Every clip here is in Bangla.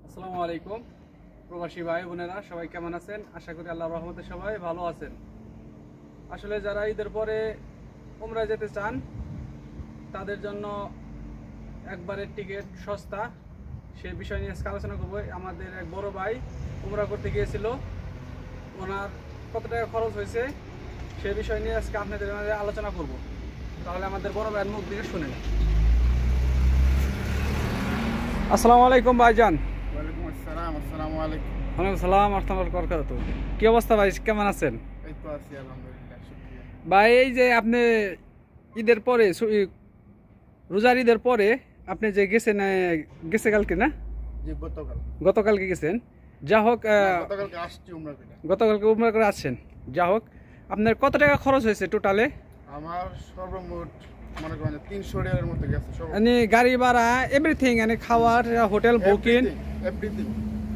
আসসালামু আলাইকুম প্রবাসী ভাই বোনেরা, সবাই কেমন আছেন? আশা করি আল্লাহর রহমতে সবাই ভালো আছেন। আসলে যারা ঈদের পরে উমরায় যেতে চান তাদের জন্য একবারের টিকিট সস্তা, সে বিষয় নিয়ে আজকে আলোচনা করবো। আমাদের এক বড় ভাই উমরা করতে গিয়েছিল, ওনার কত টাকা খরচ হয়েছে সে বিষয় নিয়ে আজকে আপনাদের মাঝে আলোচনা করব। তাহলে আমাদের বড় ভাইয়ের মুখ দিকে শুনেন। আসসালামু আলাইকুম ভাইজান। ওয়ালাইকুম আসসালাম। আসসালামু আলাইকুম। ওয়ালাইকুম সালাম আহমদুল্লাহ বরকাতুহু। কি অবস্থা ভাই, কেমন আছেন? এই তো আছি আলহামদুলিল্লাহ, শুকরিয়া। ভাই এই যে আপনি ঈদের পরে রোজার ঈদের পরে আপনি যে গেছেন, গেছে কালকে না? জি, গতকালকে গেছেন। যা হোক, গতকালকে আসছি উমরা করে। গতকালকে উমরা করে আসছেন। যা হোক, আপনার কত টাকা খরচ হয়েছে টোটালে? আমার সর্বমোট মনে করেন যে 300 রিয়ালের মতো গেছে সব। মানে গাড়ি ভাড়া এভরিথিং, মানে খাওয়ার, হোটেল বুকিং, এভরিথিং,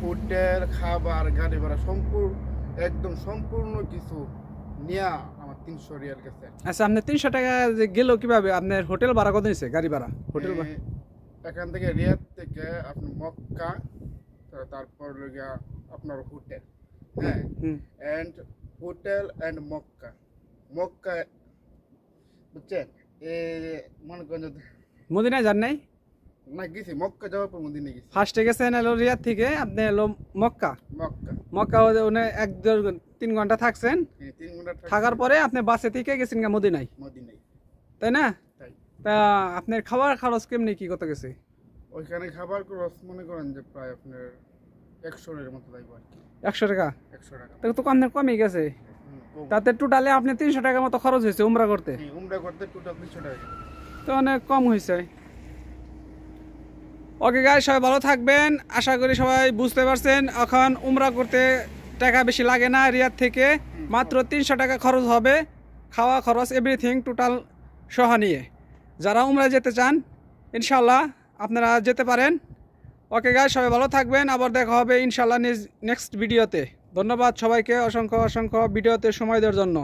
হোটেল, খাবার, গাড়ি ভাড়া একদম সম্পূর্ণ কিছু নিয়া আমার 300 রিয়াল গেছে। আচ্ছা, আপনার 300 টাকা যে গেল কিভাবে? আপনার হোটেল ভাড়া কত নিয়েছে? গাড়ি ভাড়া, হোটেল ভাড়া? এখান থেকে রিয়াদ থেকে আপনি মক্কা, তারপর লগিয়া আপনার হোটেল, হ্যাঁ, এন্ড হোটেল এন্ড মক্কা বুঝছেন? মনে করেন মদিনায় যান নাই? না, গেছি মক্কা, যাওয়ার পর মদিনা গেছি। ফার্স্টে গেছেন এলো রিয়াদ থেকে, আপনি এলো মক্কা। মক্কা ওনে 1-3 ঘন্টা থাকছেন। 3 ঘন্টা থাকার পরে আপনি বাসে থেকে গেছেন মদিনায়, তাই না? তাই। তা আপনার খাবার খরচ কেমনি কি কত গেছে? ওইখানে খাবার খরচ মনে করেন যে প্রায় আপনার 100 এর মতো লাগবে আর কি। 100 টাকা? 100 টাকা তো আপনার কমই গেছে। তাতে টোটালে আপনি 300 টাকার মতো খরচ হয়েছে উমরা করতে। উমরা করতে টোটাল 300 টাকা, তো অনেক কম হয়েছে। ওকে গাইস, সবাই ভালো থাকবেন। আশা করি সবাই বুঝতে পারছেন। এখন উমরা করতে টাকা বেশি লাগে না, রিয়াদ থেকে মাত্র 300 টাকা খরচ হবে, খাওয়া খরচ এভরিথিং টোটাল সহ নিয়ে। যারা উমরা যেতে চান ইনশাল্লাহ আপনারা যেতে পারেন। ওকে গাইস, সবাই ভালো থাকবেন। আবার দেখা হবে ইনশাল্লাহ নেক্সট ভিডিওতে। ধন্যবাদ সবাইকে অসংখ্য ভিডিওতে সময় দেওয়ার জন্য।